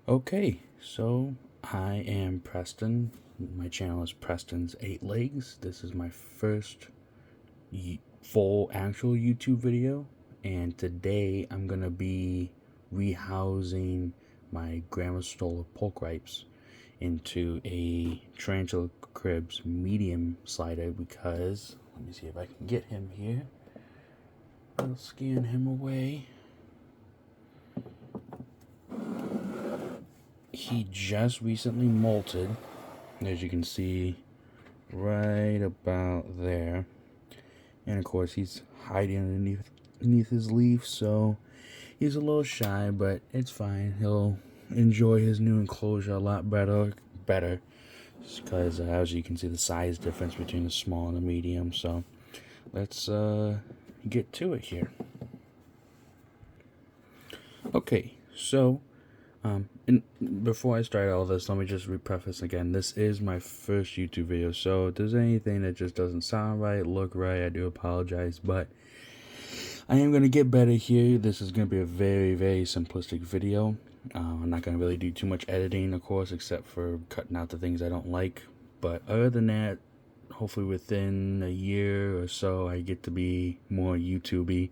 Okay, so I am Preston. My channel is Preston's 8 Legs. This is my first full actual YouTube video, and today I'm gonna be rehousing my Grammastola Pulchripes into a Tarantula Cribs medium slider because, let me see if I can get him here. I'll scan him away. He just recently molted, as you can see right about there, and of course he's hiding underneath his leaf, so he's a little shy, but it's fine. He'll enjoy his new enclosure a lot better because as you can see the size difference between the small and the medium. So let's get to it here. Okay, so and before I start all this, let me just preface again. This is my first YouTube video, so if there's anything that just doesn't sound right, look right, I do apologize, but I am going to get better here. This is going to be a very, very simplistic video. I'm not going to really do too much editing, of course, except for cutting out the things I don't like. But other than that, hopefully within a year or so, I get to be more YouTube-y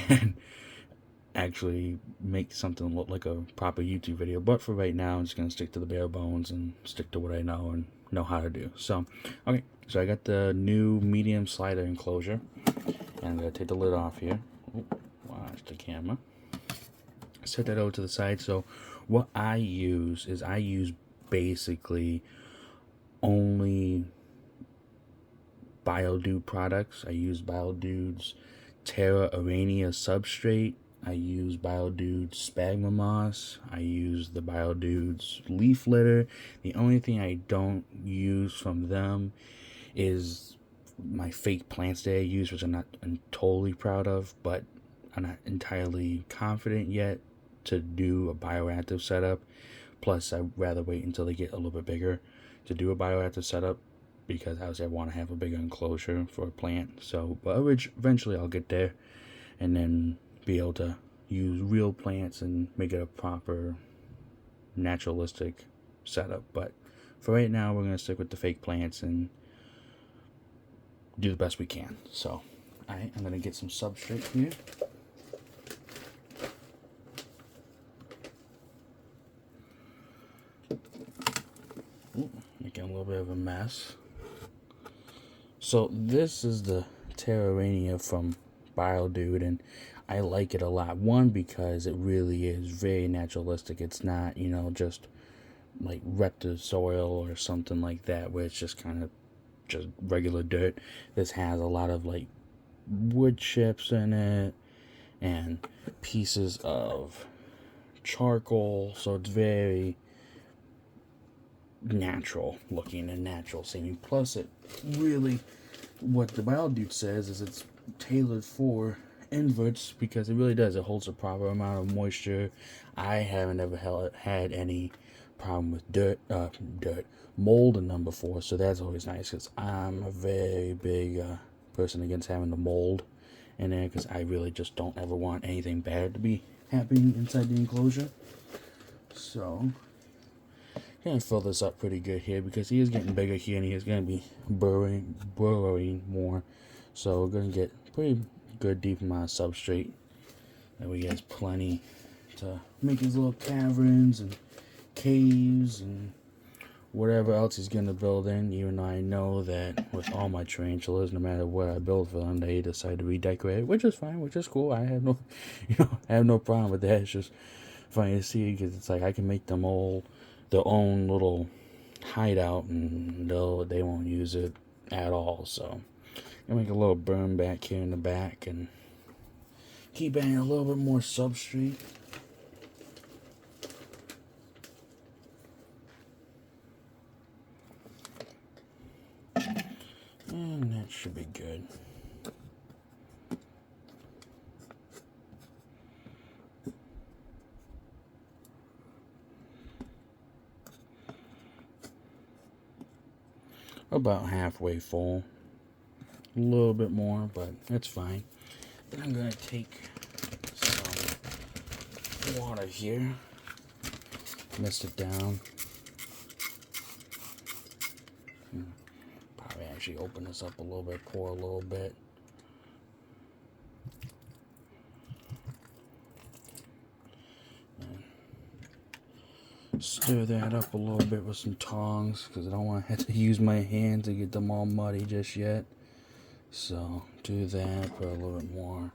and actually make something look like a proper YouTube video. But for right now, I'm just going to stick to the bare bones and stick to what I know and know how to do. So, okay, so I got the new medium slider enclosure. And I'm going to take the lid off here. Watch the camera. Set that over to the side. So what I use is basically only BioDude products. I use BioDude's Terra Arania substrate. I use BioDude's sphagnum moss. I use the BioDude's leaf litter. The only thing I don't use from them is my fake plants that I use, which I'm totally proud of, but I'm not entirely confident yet to do a bioactive setup. Plus, I'd rather wait until they get a little bit bigger to do a bioactive setup, because obviously I want to have a bigger enclosure for a plant. So, but eventually I'll get there and then be able to use real plants and make it a proper naturalistic setup. But for right now, we're going to stick with the fake plants and do the best we can. So, alright, I'm going to get some substrate here. Ooh, making a little bit of a mess. So this is the Terra Arania from BioDude, and I like it a lot. One, because it really is very naturalistic. It's not, just like reptive soil or something like that, where it's just kind of just regular dirt. This has a lot of like wood chips in it and pieces of charcoal, so it's very natural looking and natural seeming. Plus, it really, what the BioDude says is it's tailored for inverts, because it really does. It holds a proper amount of moisture. I haven't ever had any problem with mold in them before, so that's always nice, because I'm a very big person against having the mold in there, because I really just don't ever want anything bad to be happening inside the enclosure. So gonna fill this up pretty good here, because he is getting bigger here and he is gonna be burrowing more, so we're gonna get pretty good deep amount of substrate that we has plenty to make his little caverns and caves and whatever else he's gonna build in. Even though I know that with all my tarantulas, no matter what I build for them, they decide to redecorate it, which is fine, which is cool. I have no I have no problem with that. It's just funny to see, because it's like I can make them all their own little hideout and they won't use it at all. So I make a little berm back here in the back and keep adding a little bit more substrate. And that should be good. About halfway full. A little bit more, but that's fine. Then I'm going to take some water here mist it down. Probably actually open this up a little bit, pour a little bit. Stir that up a little bit with some tongs because I don't want to have to use my hand to get them all muddy just yet. So do that, put a little bit more.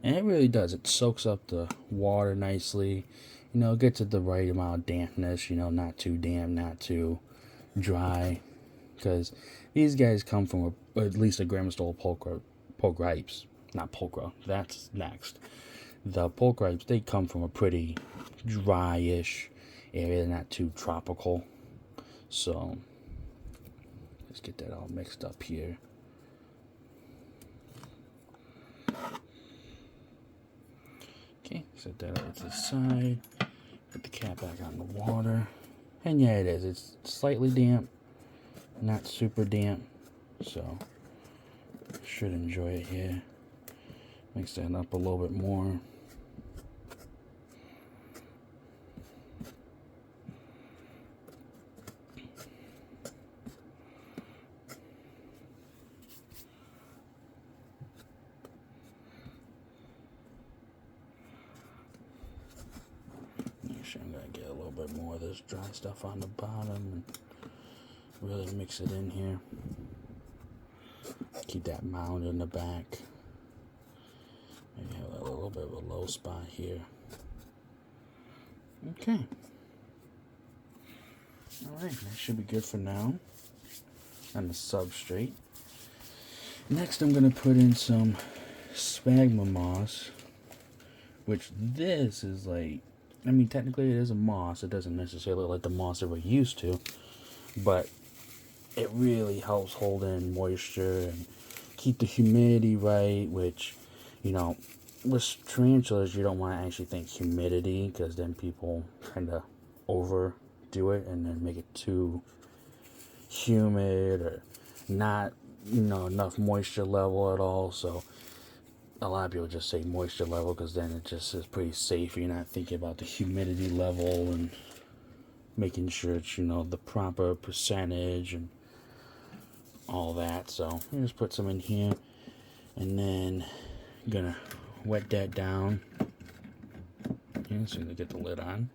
And it really does. It soaks up the water nicely. You know, it gets it the right amount of dampness. You know, not too damp, not too dry. Because these guys come from at least a Grammastola Pulchripes. Not Pulcra, that's next. The Pulchripes, they come from a pretty dry-ish area, not too tropical. So, let's get that all mixed up here. Okay, set that over to the side. Put the cap back on the water. And yeah, it is. It's slightly damp, not super damp. So, should enjoy it here. Mix that up a little bit more. Make sure I'm going to get a little bit more of this dry stuff on the bottom and really mix it in here. Keep that mound in the back. Maybe have a little bit of a low spot here. Okay. Alright, that should be good for now. On the substrate. Next I'm going to put in some sphagnum moss. Which this is like, I mean technically it is a moss. It doesn't necessarily look like the moss that we're used to. But it really helps hold in moisture and keep the humidity right, which, you know, with tarantulas, you don't want to actually think humidity because then people kind of overdo it and then make it too humid or not, you know, enough moisture level at all. So a lot of people just say moisture level because then it just is pretty safe. You're not thinking about the humidity level and making sure it's, you know, the proper percentage and all that. So I just put some in here and then I'm gonna wet that down. Okay, so I'm gonna get the lid on.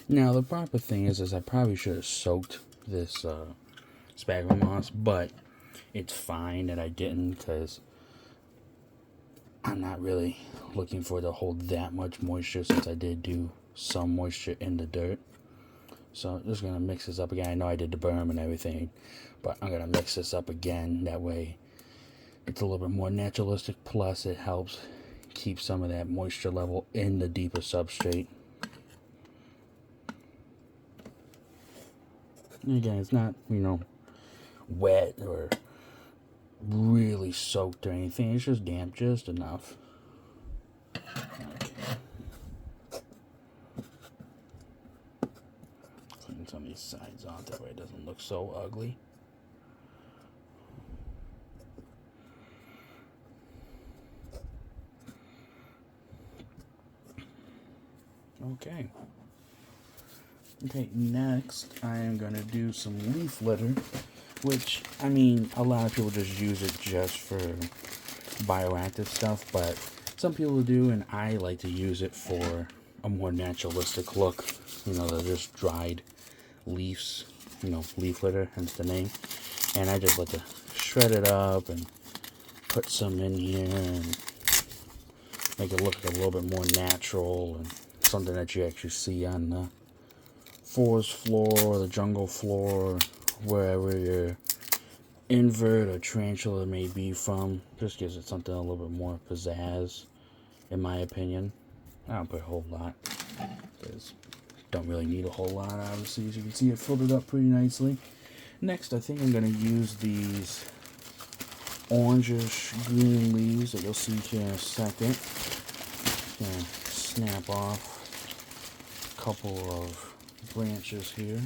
Now the proper thing is I probably should have soaked this sphagnum moss, but it's fine that I didn't because I'm not really looking for it to hold that much moisture since I did do some moisture in the dirt. So I'm just going to mix this up again. I know I did the berm and everything, but I'm going to mix this up again. That way it's a little bit more naturalistic, plus it helps keep some of that moisture level in the deeper substrate. And again, it's not, you know, wet or really soaked or anything. It's just damp, just enough. Okay. Clean some of these sides off, that way it doesn't look so ugly. Okay. Okay, next I am going to do some leaf litter, which, I mean, a lot of people just use it just for bioactive stuff, but some people do, and I like to use it for a more naturalistic look. You know, they're just dried leaves, you know, leaf litter, hence the name. And I just like to shred it up and put some in here and make it look a little bit more natural and something that you actually see on the forest floor or the jungle floor, wherever your invert or tarantula may be from. Just gives it something a little bit more pizzazz, in my opinion. I don't put a whole lot because don't really need a whole lot, obviously. As you can see, it filled it up pretty nicely. Next, I think I'm going to use these orangish green leaves that you'll see here in a second. gonna snap off a couple of branches here.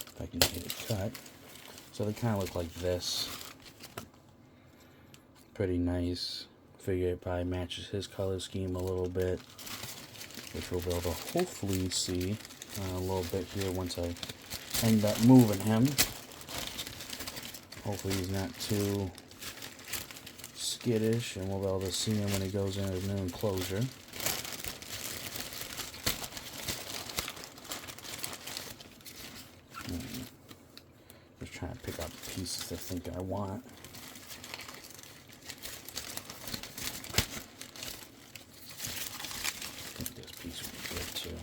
If I can get it cut. So they kind of look like this. Pretty nice. Figure it probably matches his color scheme a little bit, which we'll be able to hopefully see a little bit here once I end up moving him. Hopefully he's not too skittish, and we'll be able to see him when he goes into his new enclosure. Just trying to pick out pieces I think I want. I think this piece would be good too.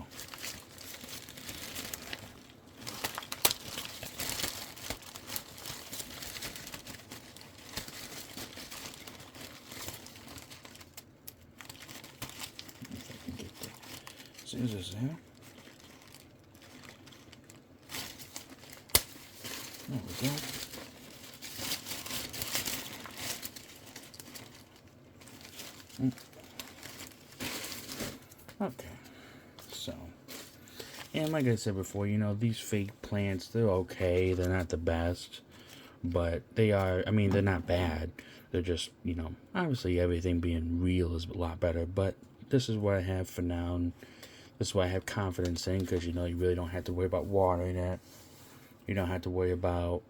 If I can get the scissors there. There we go. Okay, so, and like I said before, you know, these fake plants, they're okay. They're not the best, but they are, I mean, they're not bad. They're just, you know, obviously everything being real is a lot better, but this is what I have for now, and this is what I have confidence in, because, you know, you really don't have to worry about watering it. You don't have to worry about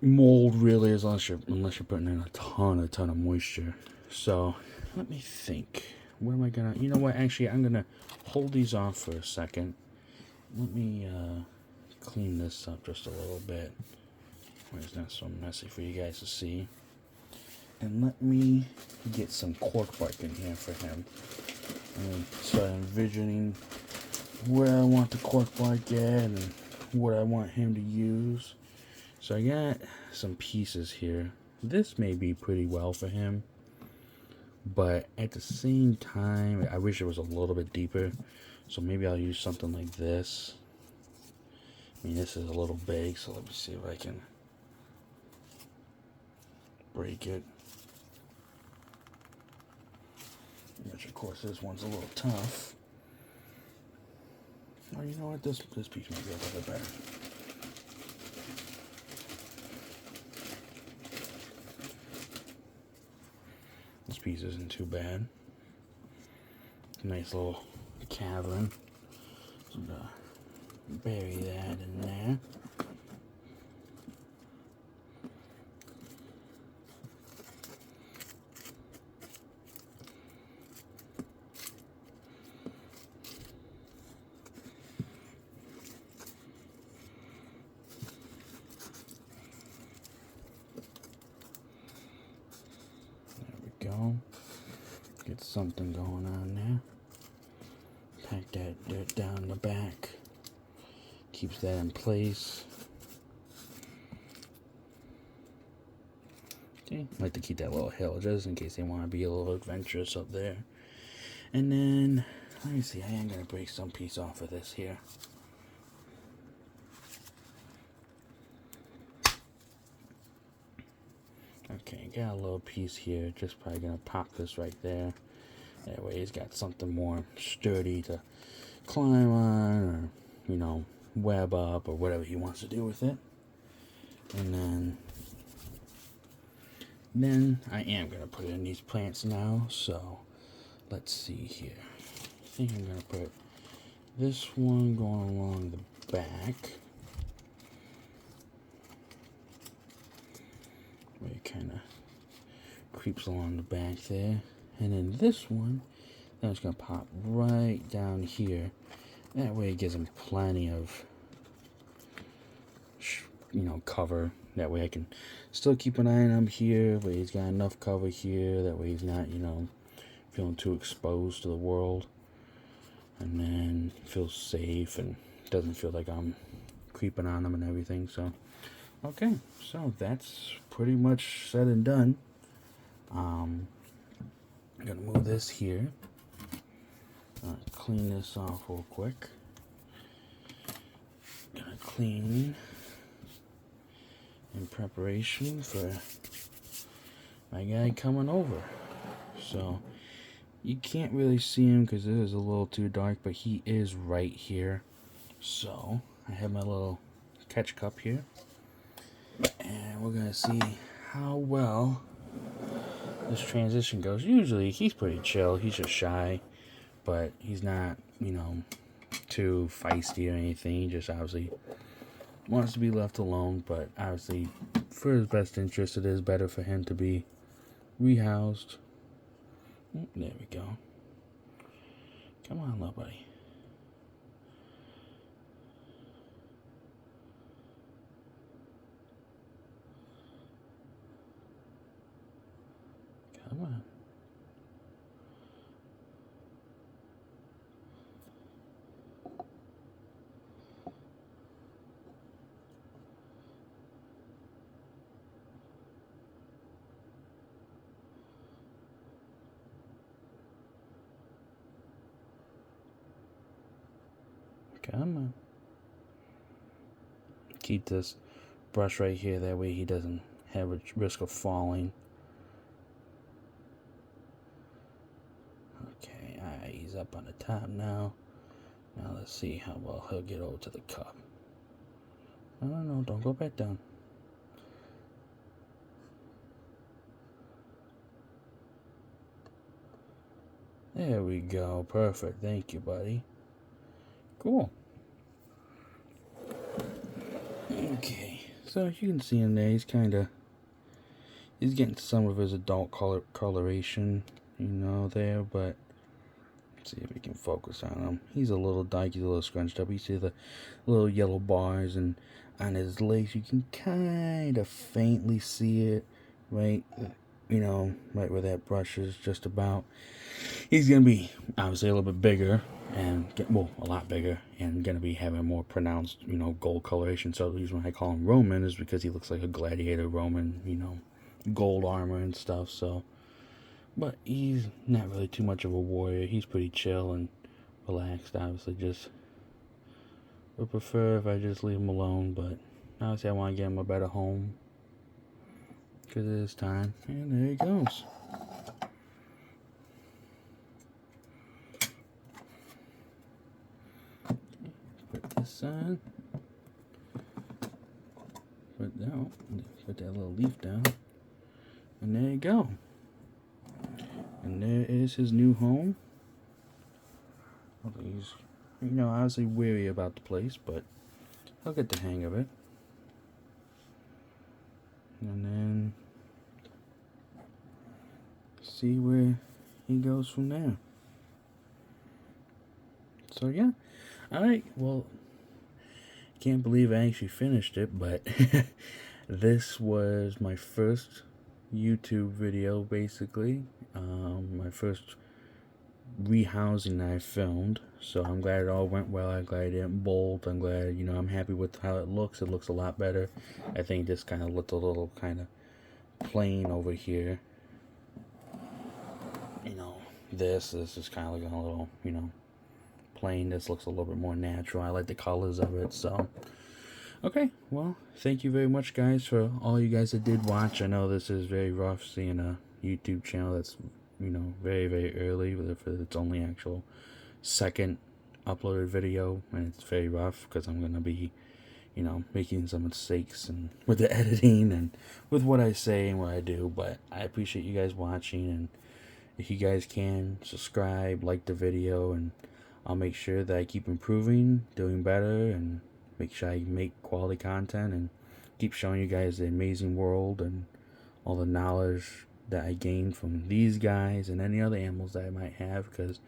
mold, really, unless you're putting in a ton of moisture. So, let me think. What am I gonna, you know what, actually, I'm gonna hold these off for a second. Let me clean this up just a little bit, where it's not so messy for you guys to see. And let me get some cork bark in here for him. And start envisioning where I want the cork bark at and what I want him to use. So I got some pieces here. This may be pretty well for him, but at the same time, I wish it was a little bit deeper. So maybe I'll use something like this. I mean, this is a little big, so let me see if I can break it. Which, of course, this one's a little tough. Oh, you know what? This piece might be a little bit better. This piece isn't too bad. Nice little cavern. So I'm gonna bury that in there. Go. Get something going on there. Pack that dirt down the back. Keeps that in place. Okay, like to keep that little hill just in case they want to be a little adventurous up there. And then, let me see, I am going to break some piece off of this here. Okay, got a little piece here. Just probably gonna pop this right there. That way he's got something more sturdy to climb on, or, you know, web up, or whatever he wants to do with it. And then I am gonna put in these plants now. So let's see here. I think I'm gonna put this one going along the back. Where it kind of creeps along the back there. And then this one, I'm just going to pop right down here. That way it gives him plenty of, you know, cover. That way I can still keep an eye on him here, but he's got enough cover here. That way he's not, you know, feeling too exposed to the world. And then feels safe and doesn't feel like I'm creeping on him and everything. So, okay, so that's pretty much said and done. I'm gonna move this here. Clean this off real quick. Gonna clean in preparation for my guy coming over. So you can't really see him because it is a little too dark, but he is right here. So I have my little catch cup here, and we're gonna see how well this transition goes. Usually he's pretty chill, he's just shy, but he's not, too feisty or anything. He just obviously wants to be left alone, but obviously for his best interest, it is better for him to be rehoused. There we go. Come on, little buddy. Come on. Come on. Keep this brush right here, that way he doesn't have a risk of falling. Okay, alright, he's up on the top now. Now let's see how well he'll get over to the cup. No, don't go back down. There we go, perfect, thank you, buddy. Cool. Okay, so you can see him there, he's getting some of his adult coloration, there, but let's see if we can focus on him. He's a little dark, he's a little scrunched up. You see the little yellow bars, and on his legs you can kind of faintly see it, right? Right where that brush is just about. He's going to be obviously a little bit bigger, and a lot bigger, and going to be having more pronounced, gold coloration. So the reason why I call him Roman is because he looks like a gladiator Roman, gold armor and stuff. So, but he's not really too much of a warrior. He's pretty chill and relaxed. Obviously, just would prefer if I just leave him alone. But obviously, I want to get him a better home because it is time. And there he goes. Put this on. Put that little leaf down. And there you go. And there is his new home. He's, obviously weary about the place, but he'll get the hang of it. And then see where he goes from there. So yeah. Alright, well, can't believe I actually finished it, but this was my first YouTube video, basically. My first rehousing that I filmed. So I'm glad it all went well. I'm glad it didn't bolt. I'm glad, I'm happy with how it looks. It looks a lot better. I think this kind of looked a little kind of plain over here. This is kind of looking a little, plain. This looks a little bit more natural. I like the colors of it. So okay, well, thank you very much, guys, for all you guys that did watch. I know this is very rough seeing a YouTube channel that's very, very early, if it's only actual second uploaded video, and it's very rough because I'm gonna be making some mistakes and with the editing and with what I say and what I do. But I appreciate you guys watching, and if you guys can subscribe, like the video, and I'll make sure that I keep improving, doing better, and make sure I make quality content and keep showing you guys the amazing world and all the knowledge that I gained from these guys and any other animals that I might have, because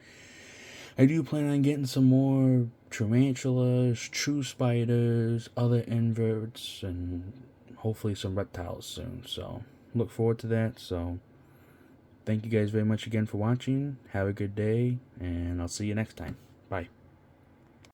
I do plan on getting some more tarantulas, true spiders, other inverts, and hopefully some reptiles soon. So look forward to that. So thank you guys very much again for watching. Have a good day, and I'll see you next time.